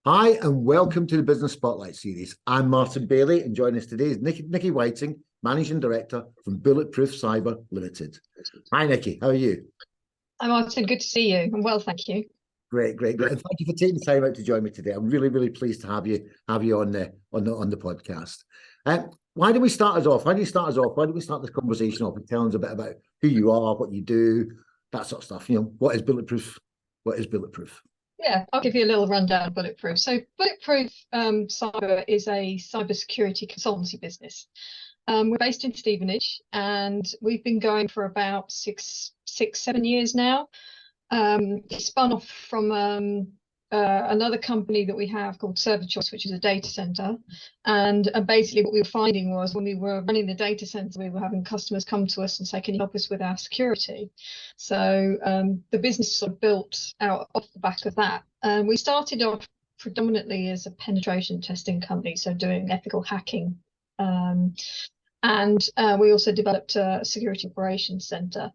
Hi, and welcome to the Business Spotlight series. I'm Martin Bailey, and joining us today is Nicky Whiting, Managing Director from Bulletproof Cyber Limited. Hi, Nicky. How are you? Hi, Martin. Good to see you. I'm well, thank you. Great. And thank you for taking the time out to join me today. I'm really pleased to have you on the podcast. Why do we start us off? Why do we start this conversation off and tell us a bit about who you are, what you do, that sort of stuff? You know, what is Bulletproof? What is Bulletproof? Yeah, I'll give you a little rundown of Bulletproof. So Bulletproof Cyber is a cybersecurity consultancy business. We're based in Stevenage, and we've been going for about 7 years now. It spun off from another company that we have called Server Choice, which is a data center. And basically what we were finding was when we were running the data center, we were having customers come to us and say, can you help us with our security? So the business sort of built out off the back of that. We started off predominantly as a penetration testing company, so doing ethical hacking. And we also developed a security operations center.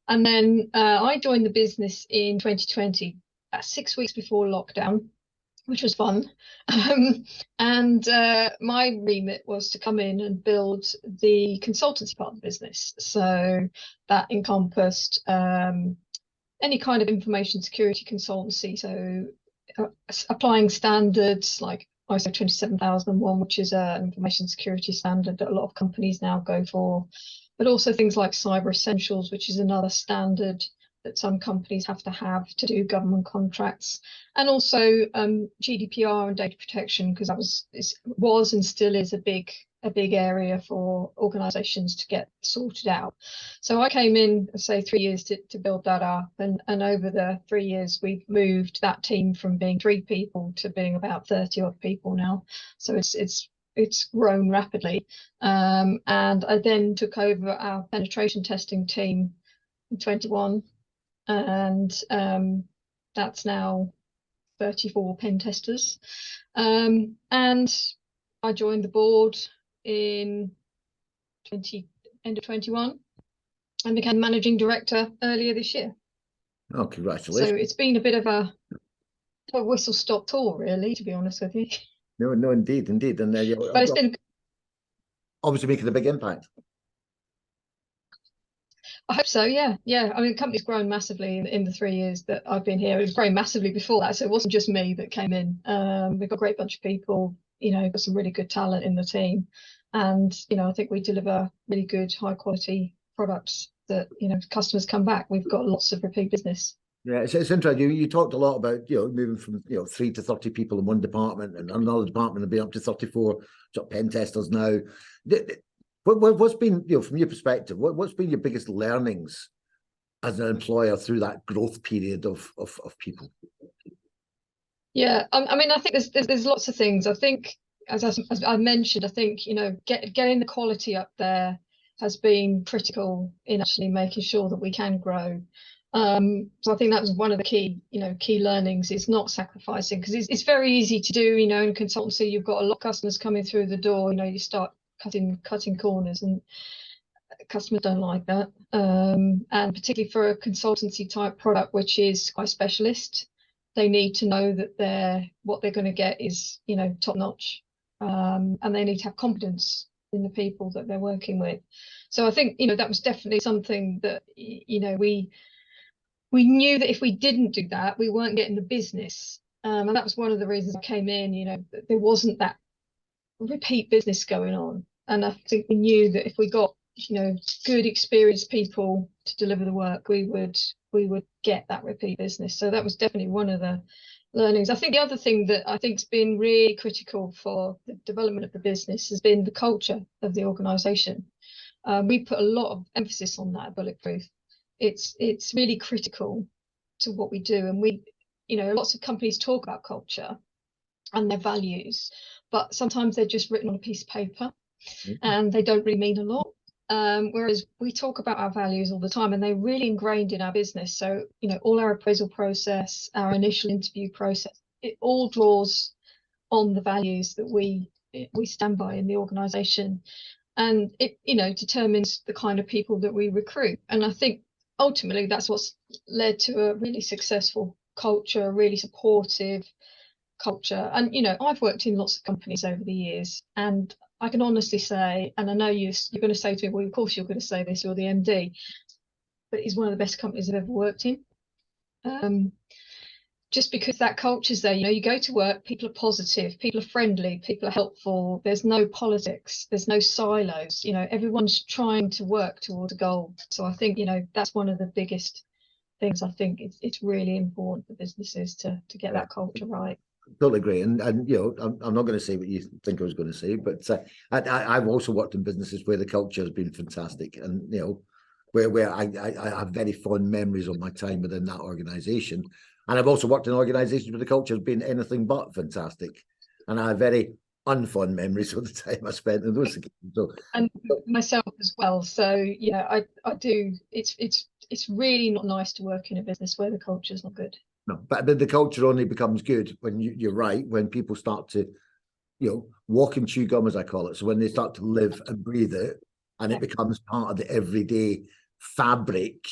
And then I joined the business in 2020, 6 weeks before lockdown, which was fun. And my remit was to come in and build the consultancy part of the business. So that encompassed any kind of information security consultancy. So applying standards like ISO 27001, which is an information security standard that a lot of companies now go for, but also things like Cyber Essentials, which is another standard that some companies have to do government contracts, and also GDPR and data protection, because that was and still is a big area for organizations to get sorted out. So I came in, say, 3 years to build that up, and over the 3 years we've moved that team from being 3 people to being about 30 odd people now. So it's grown rapidly. And I then took over our penetration testing team in 21, and that's now 34 pen testers. And I joined the board in end of 21 and became managing director earlier this year. Oh, congratulations. So it's been a bit of a whistle-stop tour, really, to be honest with you. No, indeed. And but it's been obviously making a big impact. I hope so, yeah. I mean, the company's grown massively in the 3 years that I've been here. It was growing massively before that, so it wasn't just me that came in. We've got a great bunch of people, got some really good talent in the team. And, I think we deliver really good, high quality products that, customers come back. We've got lots of repeat business. Yeah, it's interesting. You talked a lot about, moving from, 3 to 30 people in one department, and another department will be up to 34 sort of pen testers now. What's been, from your perspective, what's been your biggest learnings as an employer through that growth period of people? Yeah, I mean, I think there's lots of things. I think, as I mentioned, I think, getting the quality up there has been critical in actually making sure that we can grow. So I think that was one of the key learnings, is not sacrificing, because it's very easy to do, in consultancy. You've got a lot of customers coming through the door, you start cutting corners, and customers don't like that. And particularly for a consultancy type product, which is quite specialist, they need to know that what they're going to get is, top notch. And they need to have confidence in the people that they're working with. So I think, that was definitely something that, we knew that if we didn't do that, we weren't getting the business. And that was one of the reasons I came in, there wasn't that repeat business going on. And I think we knew that if we got, good experienced people to deliver the work, we would get that repeat business. So that was definitely one of the learnings. I think the other thing that I think's been really critical for the development of the business has been the culture of the organization. We put a lot of emphasis on that at Bulletproof. It's really critical to what we do. And lots of companies talk about culture and their values, but sometimes they're just written on a piece of paper, and they don't really mean a lot. Whereas we talk about our values all the time, and they're really ingrained in our business. So, all our appraisal process, our initial interview process, it all draws on the values that we stand by in the organization. And it, determines the kind of people that we recruit. And I think ultimately that's what's led to a really successful culture, really supportive, culture. And, you know, I've worked in lots of companies over the years, and I can honestly say, and I know you're going to say to me, well, of course you're going to say this, you're the MD, but it's one of the best companies I've ever worked in. Just because that culture's there, you know, you go to work, people are positive, people are friendly, people are helpful, there's no politics, there's no silos, you know, everyone's trying to work towards a goal. So I think, you know, that's one of the biggest things. I think it's really important for businesses to get that culture right. Totally agree. And you know, I'm not going to say what you think I was going to say, but I've also worked in businesses where the culture has been fantastic, and you know, where I have very fond memories of my time within that organization. And I've also worked in organizations where the culture has been anything but fantastic, and I have very unfond memories of the time I spent in those. So, and myself as well. So yeah, I do. It's really not nice to work in a business where the culture is not good. no, but the culture only becomes good when you're right, when people start to, you know, walk and chew gum, as I call it. So when they start to live and breathe it, and it becomes part of the everyday fabric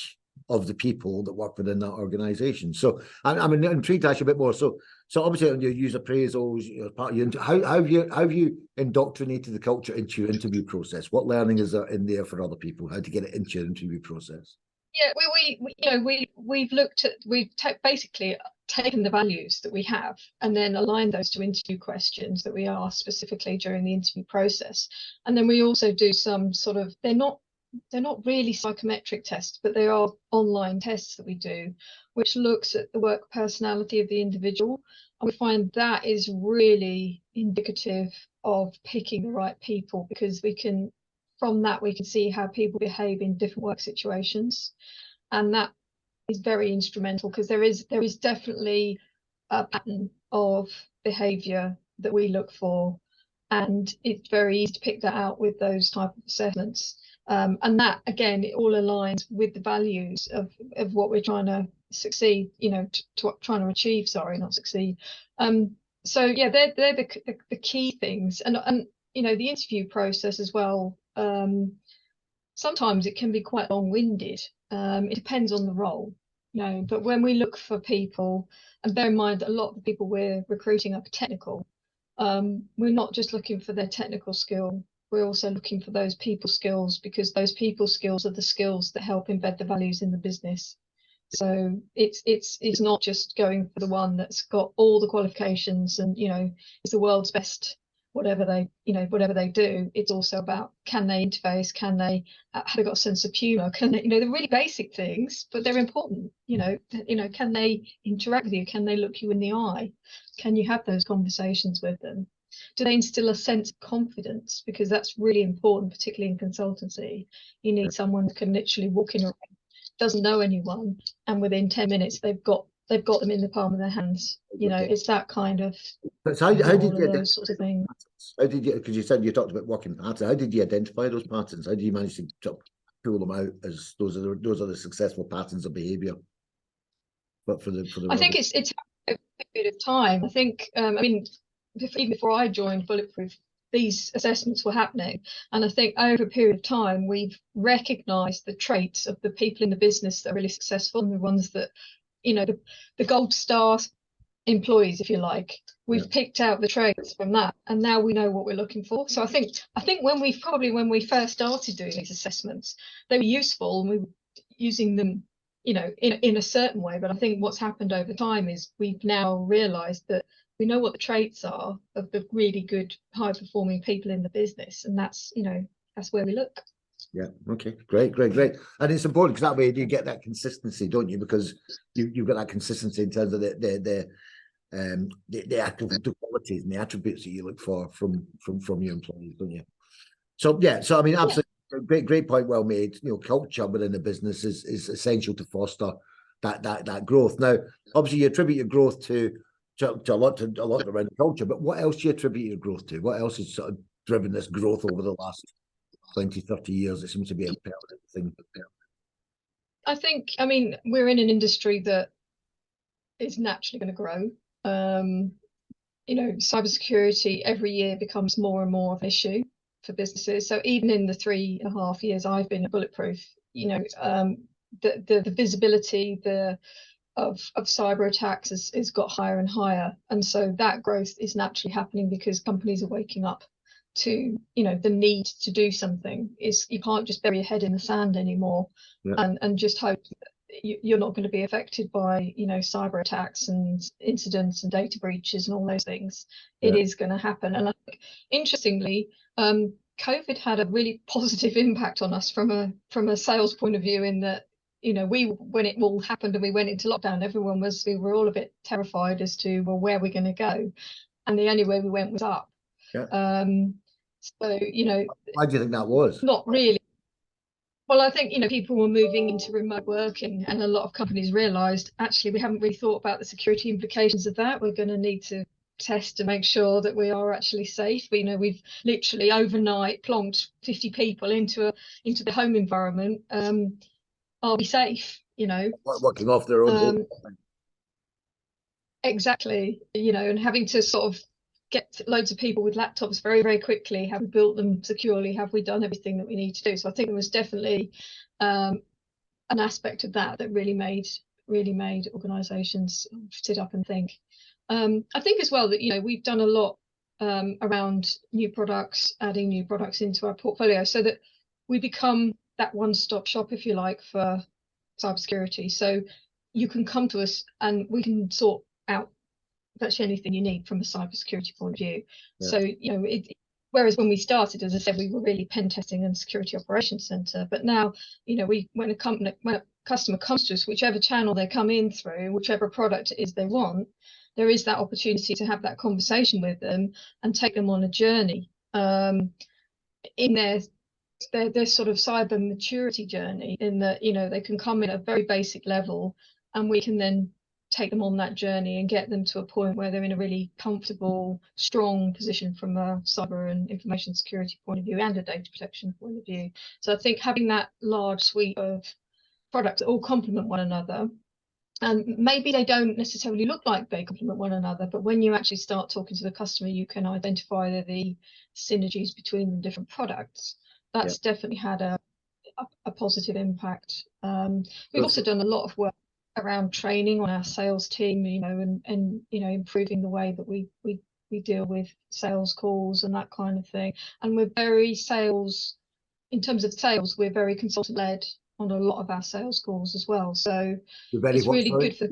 of the people that work within that organization. So I'm intrigued to ask you a bit more. So obviously you use appraisals, you know, part of your, how have you indoctrinated the culture into your interview process? What learning is there in there for other people? How to get it into your interview process? Yeah, we you know, we've looked at, basically taken the values that we have and then aligned those to interview questions that we ask specifically during the interview process. And then we also do some sort of, they're not really psychometric tests, but they are online tests that we do, which looks at the work personality of the individual. And we find that is really indicative of picking the right people, because from that we can see how people behave in different work situations, and that is very instrumental, because there is definitely a pattern of behavior that we look for, and it's very easy to pick that out with those type of assessments. And that, again, it all aligns with the values of what we're trying to succeed, you know, trying to achieve, sorry, not succeed. So yeah, they're the key things. And you know, the interview process as well, sometimes it can be quite long-winded. It depends on the role, you know, but when we look for people, and bear in mind that a lot of the people we're recruiting are technical, we're not just looking for their technical skill, we're also looking for those people skills, because those people skills are the skills that help embed the values in the business. So it's not just going for the one that's got all the qualifications and, you know, is the world's best whatever they do. It's also about, can they interface, can they have they got a sense of humor, can they, you know, the really basic things, but they're important. You know, can they interact with you, can they look you in the eye, can you have those conversations with them, do they instill a sense of confidence, because that's really important, particularly in consultancy. You need someone who can literally walk in a room, doesn't know anyone, and within 10 minutes they've got them in the palm of their hands. You know, it's that kind of, So how did you those sorts of things. How did you, because you said you talked about working patterns, how did you identify those patterns? How did you manage to pull them out as those are the successful patterns of behavior? But for the I think it's a period of time. I think I mean, even before I joined Bulletproof, these assessments were happening, and I think over a period of time we've recognized the traits of the people in the business that are really successful, and the ones that, you know, the gold star employees, if you like. We've picked out the traits from that, and now we know what we're looking for. So I think when we first started doing these assessments, they were useful and we were using them, you know, in a certain way. But I think what's happened over time is we've now realized that we know what the traits are of the really good, high performing people in the business, and that's, you know, that's where we look. Yeah. Okay. Great. And it's important, because that way you get that consistency, don't you? Because you've got that consistency in terms of the actual qualities and the attributes that you look for from your employees, don't you? So yeah. So I mean, absolutely great point, well made. You know, culture within a business is essential to foster that growth. Now, obviously, you attribute your growth to a lot around culture, but what else do you attribute your growth to? What else has sort of driven this growth over the last 20, 30 years? It seems to be a permanent thing. I think, I mean, we're in an industry that is naturally going to grow. You know, cybersecurity every year becomes more and more of an issue for businesses. So even in the 3.5 years I've been at Bulletproof, you know, the visibility, the of cyber attacks has got higher and higher, and so that growth is naturally happening because companies are waking up to, you know, the need to do something. Is you can't just bury your head in the sand anymore, Yeah. and just hope that you're not going to be affected by, you know, cyber attacks and incidents and data breaches and all those things. It Yeah. is going to happen. And I think, interestingly, COVID had a really positive impact on us from a sales point of view, in that, you know, when it all happened and we went into lockdown, we were all a bit terrified as to, well, where we're going to go, and the only way we went was up. Yeah. So, you know, Why do you think that was? not really. Well, I think, you know, people were moving into remote working, and a lot of companies realized, actually, we haven't really thought about the security implications of that. We're going to need to test to make sure that we are actually safe. You know, we've literally overnight plonked 50 people into the home environment. Are we safe? You know, Working off their own home. exactly. You know, and having to sort of get loads of people with laptops very, very quickly. Have we built them securely? Have we done everything that we need to do? So I think it was definitely an aspect of that really made organizations sit up and think. I think as well that, you know, we've done a lot around new products, adding new products into our portfolio, so that we become that one-stop shop, if you like, for cybersecurity. So you can come to us and we can sort out virtually anything you need from a cybersecurity point of view. Yeah. So, you know, whereas when we started, as I said, we were really pen testing and security operations center. But now, you know, when a customer comes to us, whichever channel they come in through, whichever product it is they want, there is that opportunity to have that conversation with them and take them on a journey in their sort of cyber maturity journey, in that, you know, they can come in at a very basic level, and we can then take them on that journey and get them to a point where they're in a really comfortable, strong position from a cyber and information security point of view and a data protection point of view. So I think having that large suite of products that all complement one another, and maybe they don't necessarily look like they complement one another, but when you actually start talking to the customer, you can identify the synergies between the different products. That's definitely had a positive impact. We've also done a lot of work around training on our sales team, you know, and you know, improving the way that we deal with sales calls and that kind of thing. And we're very in terms of sales, we're very consultant led on a lot of our sales calls as well. So it's really good for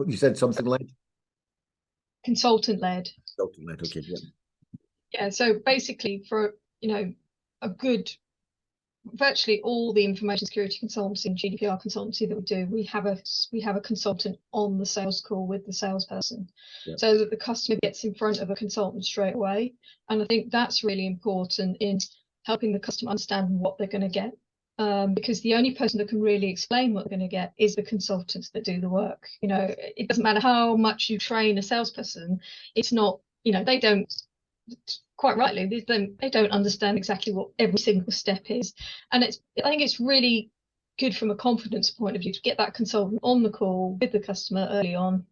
you said something like consultant led. Consultant led, okay, yeah. Yeah, so basically, for, you know, virtually all the information security consultancy and GDPR consultancy that we do, we have a consultant on the sales call with the salesperson, so that the customer gets in front of a consultant straight away. And I think that's really important in helping the customer understand what they're going to get, because the only person that can really explain what they're going to get is the consultants that do the work. You know, it doesn't matter how much you train a salesperson, it's not, you know, they don't, quite rightly, they don't understand exactly what every single step is. And I think it's really good from a confidence point of view to get that consultant on the call with the customer early on.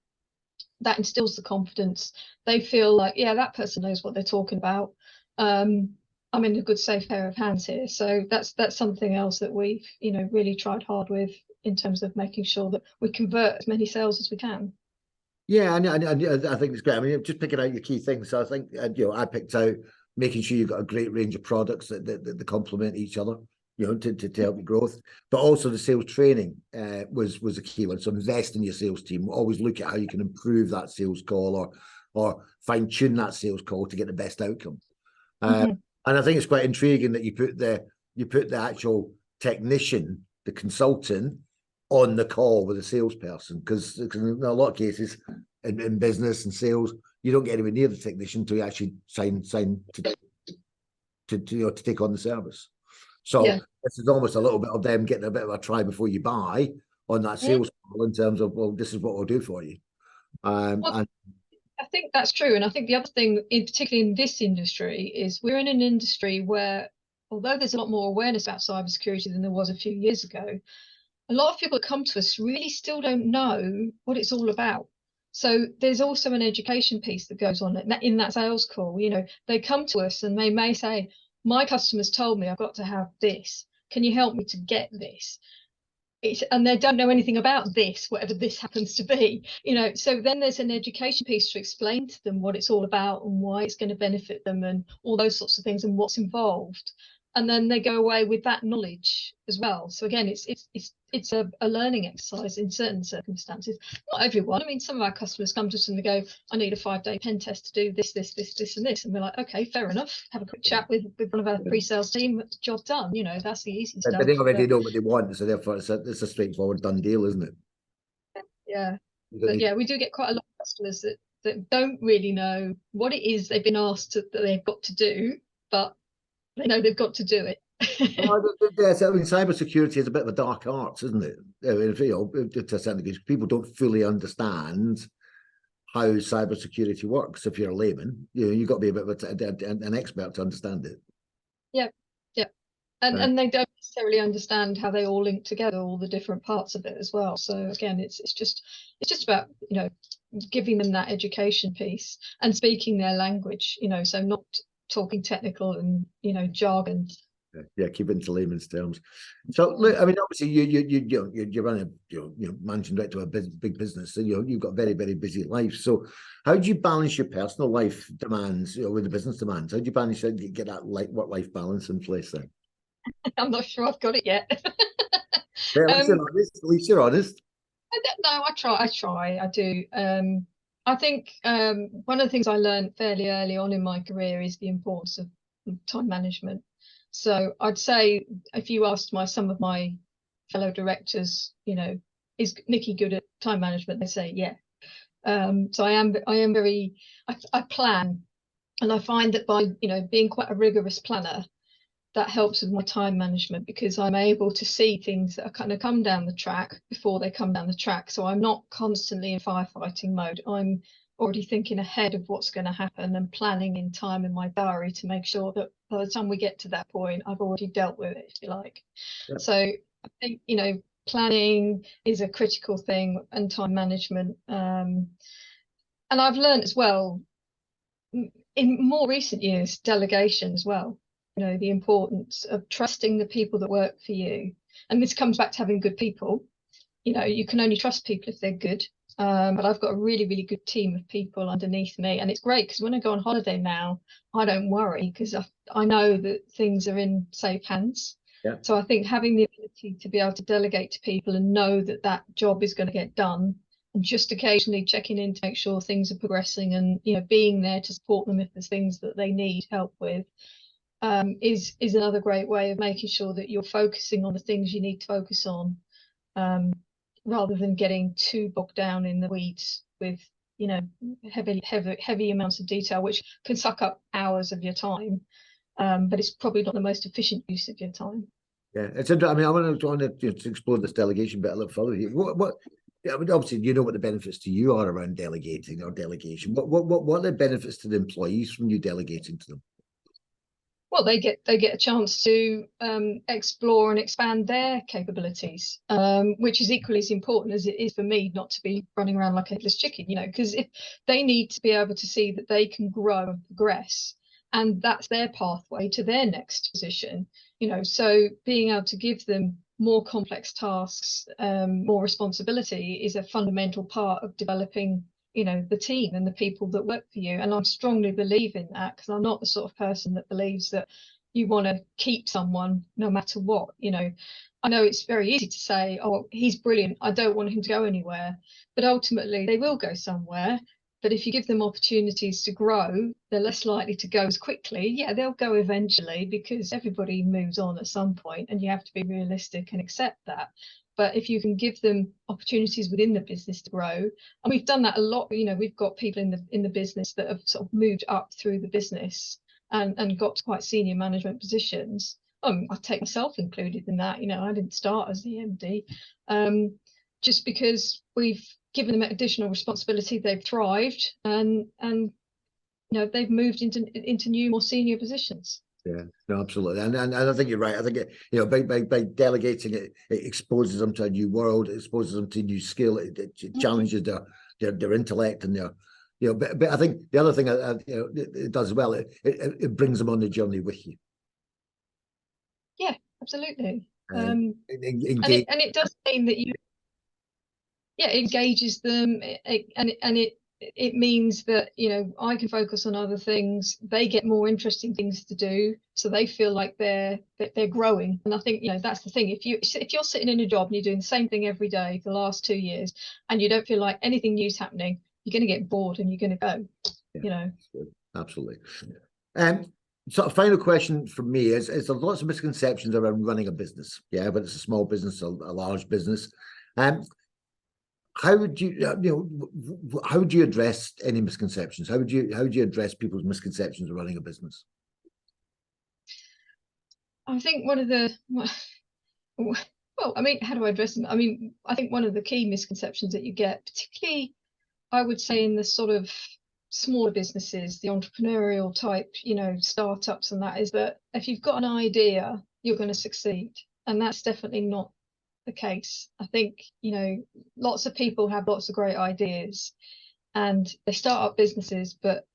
That instills the confidence. They feel like, yeah, that person knows what they're talking about. I'm in a good, safe pair of hands here. So that's something else that we've, you know, really tried hard with, in terms of making sure that we convert as many sales as we can. Yeah, and I think it's great. I mean, just picking out your key things. So I think, you know, I picked out making sure you've got a great range of products that complement each other, you know, to help your growth. But also the sales training was a key one. So invest in your sales team. Always look at how you can improve that sales call or fine tune that sales call to get the best outcome. And I think it's quite intriguing that you put the actual technician, the consultant, on the call with a salesperson, because in a lot of cases in business and sales, you don't get anywhere near the technician until you actually sign to take on the service. So this is almost a little bit of them getting a bit of a try before you buy on that sales call, in terms of, well, this is what we'll do for you. And I think that's true. And I think the other thing, particularly in this industry, is we're in an industry where, although there's a lot more awareness about cybersecurity than there was a few years ago, a lot of people that come to us really still don't know what it's all about. So there's also an education piece that goes on in that sales call. You know, they come to us and they may say, my customers told me I've got to have this. Can you help me to get this? and they don't know anything about this, whatever this happens to be, so then there's an education piece to explain to them what it's all about and why it's going to benefit them and all those sorts of things and what's involved, and then they go away with that knowledge as well. So again, it's a learning exercise in certain circumstances. Not everyone. I mean, some of our customers come to us and they go, I need a 5-day pen test to do this, this, this, this, and this. And we're like, okay, fair enough. Have a quick chat with one of our pre-sales team. Job done. That's the easy stuff. But they already know what they want, so therefore it's a straightforward done deal, isn't it? Yeah. But yeah, we do get quite a lot of customers that don't really know what it is they've been asked that they've got to do, but they know they've got to do it. Yes, I mean, cybersecurity is a bit of a dark art, isn't it? I mean, to a certain degree, people don't fully understand how cybersecurity works. If you're a layman, you've got to be a bit of an expert to understand it. Yeah, and they don't necessarily understand how they all link together, all the different parts of it as well. So again, it's just about giving them that education piece and speaking their language. So not talking technical and jargon. Yeah, keep it into layman's terms. So, look, I mean, obviously, you run a managing director of a big business, so you've got a very, very busy life. So, how do you balance your personal life demands, with the business demands? How do you balance get that work-life balance in place then? I'm not sure I've got it yet. At least you're honest. No, I try. I do. I think one of the things I learned fairly early on in my career is the importance of time management. So I'd say if you asked some of my fellow directors, is Nicky good at time management? They say, yeah. So I am very, I plan, and I find that by, being quite a rigorous planner, that helps with my time management because I'm able to see things that are kind of come down the track before they come down the track. So I'm not constantly in firefighting mode. I'm already thinking ahead of what's going to happen and planning in time in my diary to make sure that by the time we get to that point, I've already dealt with it, if you like. Yeah. So I think, planning is a critical thing, and time management. And I've learned as well in more recent years, delegation as well. The importance of trusting the people that work for you. And this comes back to having good people. You can only trust people if they're good. But I've got a really, really good team of people underneath me. And it's great because when I go on holiday now, I don't worry because I know that things are in safe hands. Yeah. So I think having the ability to be able to delegate to people and know that that job is going to get done, and just occasionally checking in to make sure things are progressing and, being there to support them if there's things that they need help with, is another great way of making sure that you're focusing on the things you need to focus on, rather than getting too bogged down in the weeds with heavy amounts of detail, which can suck up hours of your time, but it's probably not the most efficient use of your time. Yeah, it's interesting. I mean, I want to explore this delegation bit a little further here. I mean, obviously, what the benefits to you are around delegating or delegation. What are the benefits to the employees from you delegating to them? Well, they get a chance to explore and expand their capabilities, which is equally as important as it is for me not to be running around like a headless chicken, because if they need to be able to see that they can grow and progress, and that's their pathway to their next position, so being able to give them more complex tasks, more responsibility is a fundamental part of developing the team and the people that work for you. And I strongly believe in that because I'm not the sort of person that believes that you want to keep someone no matter what. I know it's very easy to say, oh, he's brilliant, I don't want him to go anywhere, but ultimately they will go somewhere. But if you give them opportunities to grow, they're less likely to go as quickly. Yeah, they'll go eventually because everybody moves on at some point, and you have to be realistic and accept that. But if you can give them opportunities within the business to grow, and we've done that a lot, we've got people in the business that have sort of moved up through the business and got to quite senior management positions. I take myself included in that. I didn't start as the MD, just because we've given them additional responsibility. They've thrived, and they've moved into new, more senior positions. Yeah, no, absolutely, and I think you're right. I think by delegating it exposes them to a new world, it exposes them to a new skill, it challenges their intellect and their But I think the other thing it does as well, it brings them on the journey with you. Yeah, absolutely. And Engage. it does mean that you, yeah, it engages them, it means that, you know, I can focus on other things. They get more interesting things to do, so they feel like they're growing. And I think, you know, that's the thing. If you're sitting in a job and you're doing the same thing every day for the last 2 years, and you don't feel like anything new's happening, you're going to get bored and you're going to go. Yeah, you know. Absolutely. Sort of final question from me is there's lots of misconceptions around running a business. Yeah, but it's a small business, a large business. How would you, how would you address any misconceptions? How would you address people's misconceptions of running a business? I think one of the, well, I mean, how do I address them? I mean, I think one of the key misconceptions that you get, particularly, I would say, in the sort of smaller businesses, the entrepreneurial type, you know, startups and that, is that if you've got an idea, you're going to succeed. And that's definitely not the case. I think, you know, lots of people have lots of great ideas and they start up businesses, but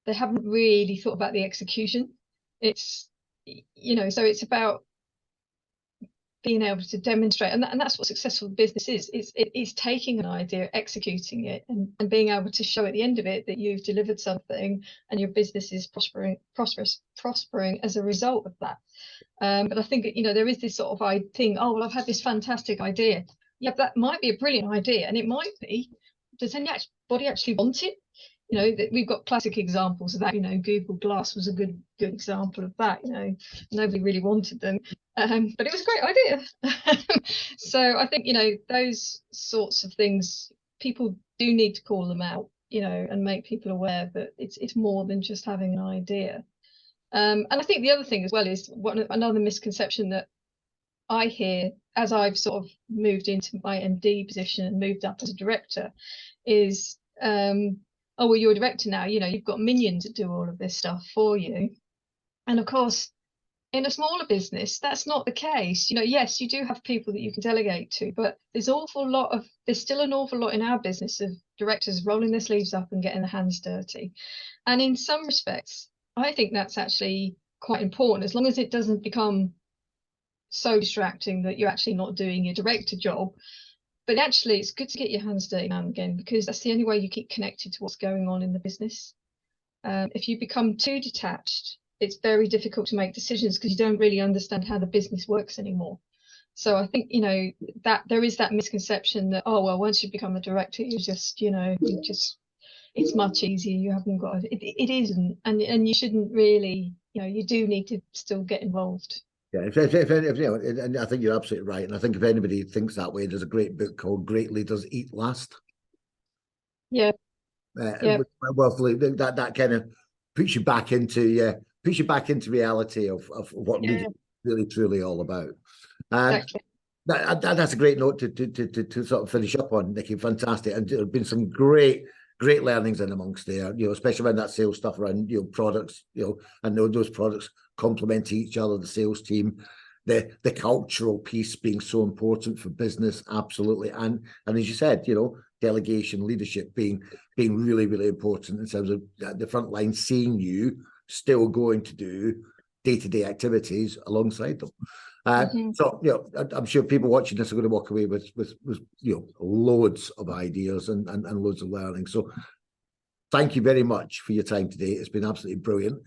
they haven't really thought about the execution. It's, you know, so it's about being able to demonstrate, and that's what successful business is. It's taking an idea, executing it, and being able to show at the end of it that you've delivered something and your business is prospering as a result of that. But I think, you know, there is this sort of thing, oh, well, I've had this fantastic idea. Yeah, that might be a brilliant idea, and it might be. Does anybody actually want it? You know, that we've got classic examples of that. You know, Google Glass was a good example of that. You know, nobody really wanted them, but it was a great idea. So I think, you know, those sorts of things, people do need to call them out, you know, and make people aware that it's more than just having an idea. And I think the other thing as well is another misconception that I hear as I've sort of moved into my MD position and moved up as a director is, oh, well, you're a director now, you know, you've got minions that do all of this stuff for you. And of course, in a smaller business, that's not the case. You know, yes, you do have people that you can delegate to, but there's still an awful lot in our business of directors rolling their sleeves up and getting their hands dirty. And in some respects, I think that's actually quite important, as long as it doesn't become so distracting that you're actually not doing your director job. But actually, it's good to get your hands dirty now and again, because that's the only way you keep connected to what's going on in the business. If you become too detached, it's very difficult to make decisions because you don't really understand how the business works anymore. So I think, you know, that there is that misconception that, oh, well, once you become a director, you just, you know, it's much easier. You haven't got it isn't, and you shouldn't really, you know, you do need to still get involved. Yeah, if you know, and I think you're absolutely right. And I think if anybody thinks that way, there's a great book called "Great Leaders Eat Last." Yeah, yeah, Well, that kind of puts you back into reality of what leadership is really truly all about. exactly. That's a great note to sort of finish up on, Nicky. Fantastic, and there have been some great learnings in amongst there. You know, especially around that sales stuff, around, you know, products. You know, and those products complement each other. The sales team, the cultural piece being so important for business, absolutely. And as you said, you know, delegation, leadership being really important in terms of the front line seeing you still going to do day-to-day activities alongside them. So, you know, I'm sure people watching this are going to walk away with you know, loads of ideas and loads of learning. So thank you very much for your time today. It's been absolutely brilliant.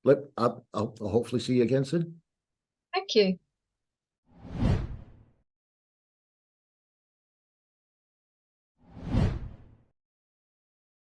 Look, I'll hopefully see you again soon. Thank you.